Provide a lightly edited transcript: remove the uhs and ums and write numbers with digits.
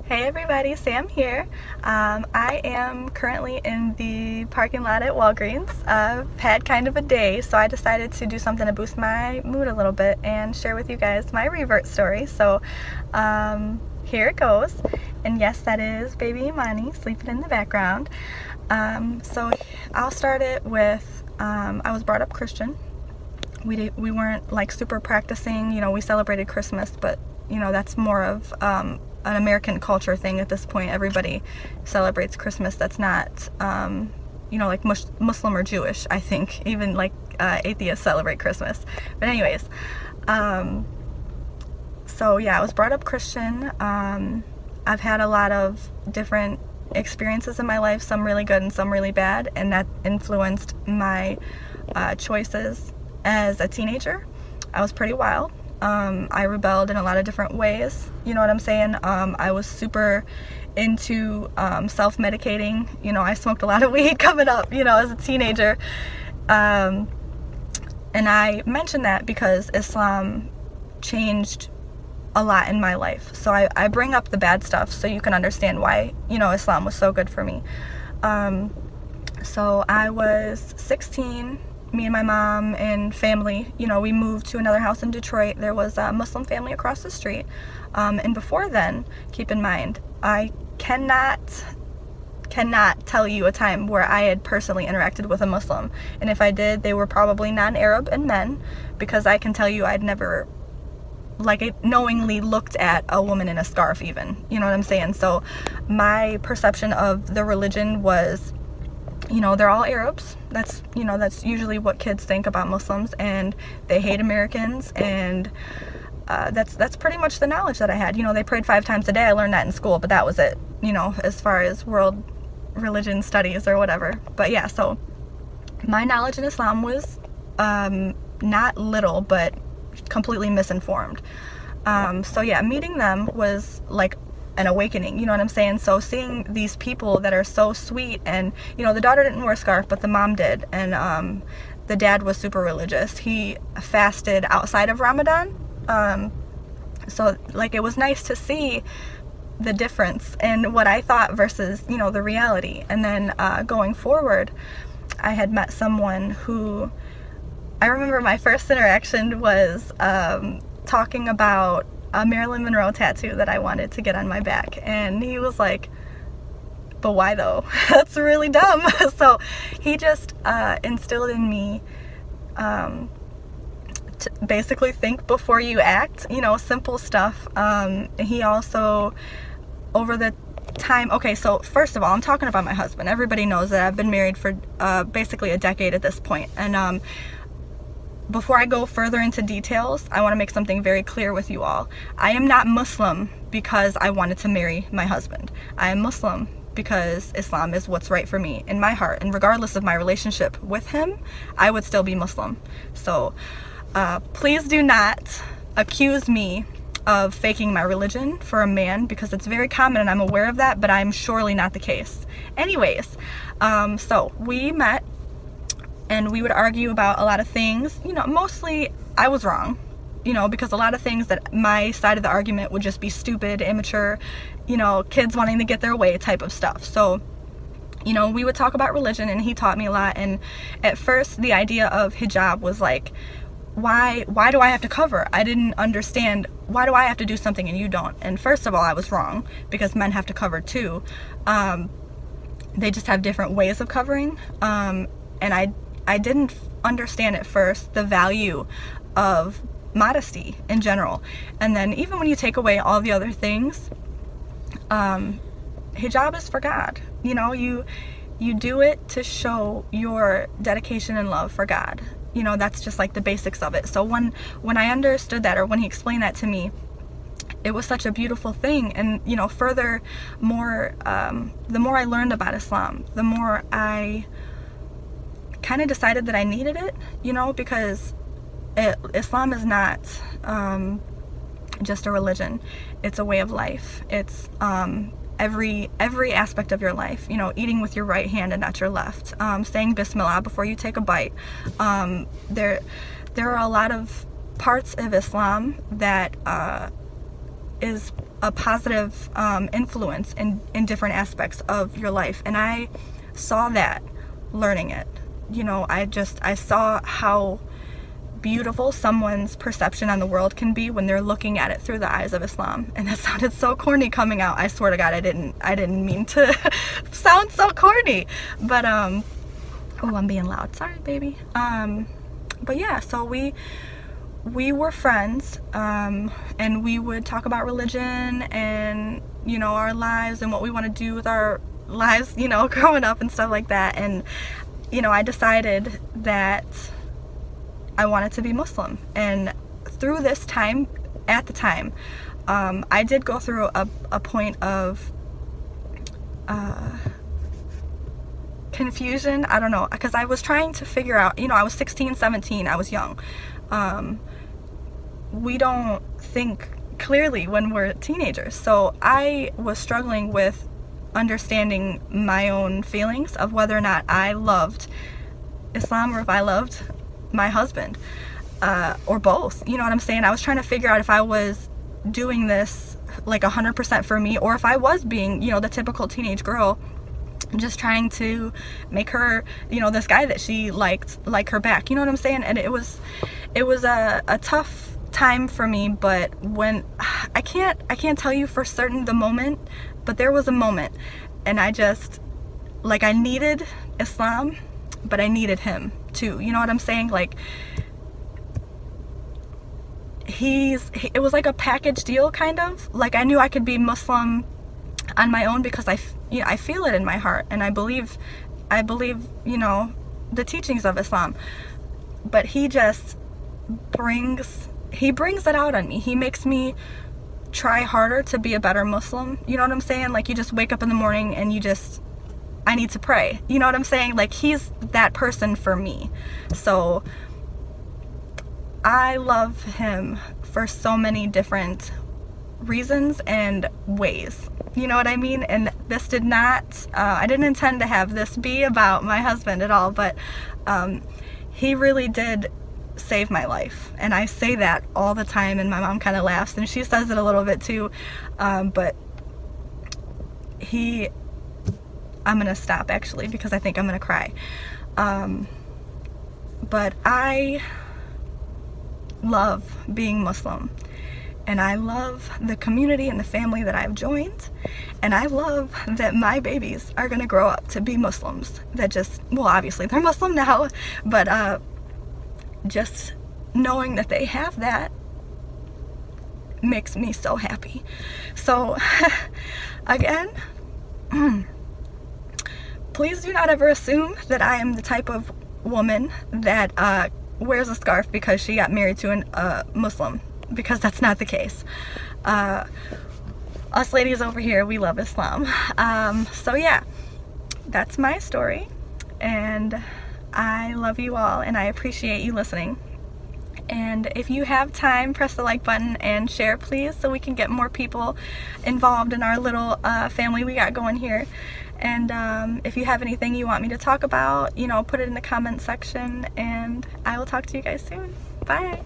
Hey everybody, Sam here. I am currently in the parking lot at Walgreens. I've had kind of a day, so I decided to do something to boost my mood a little bit and share with you guys my Revert story. So here it goes. And yes, that is baby Imani sleeping in the background. So I'll start it with, I was brought up Christian. We weren't like super practicing, we celebrated Christmas, but that's more of an American culture thing at this point. Everybody celebrates Christmas. That's not, like Muslim or Jewish, I think. Even like atheists celebrate Christmas. But anyways, so yeah, I was brought up Christian. I've had a lot of different experiences in my life, some really good and some really bad, and that influenced my choices as a teenager. I was pretty wild. I rebelled in a lot of different ways, you know what I'm saying? I was super into self-medicating. I smoked a lot of weed coming up, as a teenager. And I mention that because Islam changed a lot in my life. So I bring up the bad stuff so you can understand why, Islam was so good for me. So I was 16. Me and my mom and family, we moved to another house in Detroit. There was a Muslim family across the street. And before then, keep in mind, I cannot tell you a time where I had personally interacted with a Muslim. And if I did, they were probably non-Arab and men, because I can tell you I'd never knowingly looked at a woman in a scarf even. You know what I'm saying? So my perception of the religion was, they're all Arabs. That's usually what kids think about Muslims, and they hate Americans, and that's pretty much the knowledge that I had. They prayed 5 times a day. I learned that in school, but that was it, as far as world religion studies or whatever. But yeah, so my knowledge in Islam was not little, but completely misinformed. So yeah, meeting them was like an awakening, you know what I'm saying? So seeing these people that are so sweet, and the daughter didn't wear a scarf, but the mom did, and the dad was super religious. He fasted outside of Ramadan. So it was nice to see the difference in what I thought versus the reality. And then going forward, I had met someone who, I remember my first interaction was talking about a Marilyn Monroe tattoo that I wanted to get on my back, and he was like, but why though? That's really dumb. So he just instilled in me to basically think before you act, simple stuff. He also, over the time, okay, so first of all, I'm talking about my husband. Everybody knows that I've been married for basically a decade at this point, and before I go further into details, I want to make something very clear with you all. I am not Muslim because I wanted to marry my husband. I am Muslim because Islam is what's right for me in my heart. And regardless of my relationship with him, I would still be Muslim. So please do not accuse me of faking my religion for a man, because it's very common and I'm aware of that, but I'm surely not the case. Anyways, so we met, and we would argue about a lot of things. Mostly I was wrong, because a lot of things that my side of the argument would just be stupid, immature, kids wanting to get their way type of stuff. So, we would talk about religion, and he taught me a lot. And at first, the idea of hijab was like, why do I have to cover? I didn't understand, why do I have to do something and you don't? And first of all, I was wrong, because men have to cover too. They just have different ways of covering. And I didn't understand at first the value of modesty in general. And then even when you take away all the other things, hijab is for God. You do it to show your dedication and love for God. That's just like the basics of it. So when I understood that, or when he explained that to me, it was such a beautiful thing. And the more I learned about Islam, the more I kind of decided that I needed it, because Islam is not just a religion. It's a way of life. It's every aspect of your life. Eating with your right hand and not your left. Saying Bismillah before you take a bite. There are a lot of parts of Islam that is a positive influence in different aspects of your life. And I saw that learning it. You know, I saw how beautiful someone's perception on the world can be when they're looking at it through the eyes of Islam. And that sounded so corny coming out. I swear to God, I didn't mean to sound so corny. But oh, I'm being loud. Sorry, baby. But yeah, so we were friends, and we would talk about religion and, you know, our lives and what we want to do with our lives, you know, growing up and stuff like that. And, you know, I decided that I wanted to be Muslim. And through this time, at the time, I did go through a point of confusion. I don't know, because I was trying to figure out, you know, I was 16, 17, I was young. We don't think clearly when we're teenagers. So I was struggling with understanding my own feelings of whether or not I loved Islam or if I loved my husband, or both. You know what I'm saying? I was trying to figure out if I was doing this like 100% for me, or if I was being, you know, the typical teenage girl, just trying to make her, you know, this guy that she liked, like her back. You know what I'm saying? And it was a tough time for me. But when I can't tell you for certain the moment, but there was a moment, and I just, like, I needed Islam, but I needed him too. You know what I'm saying? Like, it was like a package deal, kind of. Like, I knew I could be Muslim on my own because I feel it in my heart, and I believe, you know, the teachings of Islam. But he just brings it out on me. He makes me try harder to be a better Muslim. You know what I'm saying? Like, you just wake up in the morning and I need to pray. You know what I'm saying? Like, he's that person for me. So I love him for so many different reasons and ways. You know what I mean? And this did not, I didn't intend to have this be about my husband at all, but he really did save my life. And I say that all the time, and my mom kind of laughs, and she says it a little bit too. But I'm gonna stop actually, because I think I'm gonna cry. But I love being Muslim, and I love the community and the family that I've joined, and I love that my babies are gonna grow up to be Muslims that just, well, obviously they're Muslim now, but just knowing that they have that makes me so happy. So again, please do not ever assume that I am the type of woman that wears a scarf because she got married to a Muslim, because that's not the case. Us ladies over here, we love Islam. So yeah, that's my story, and I love you all, and I appreciate you listening. And if you have time, press the like button and share, please, so we can get more people involved in our little family we got going here. And if you have anything you want me to talk about, you know, put it in the comment section, and I will talk to you guys soon. Bye.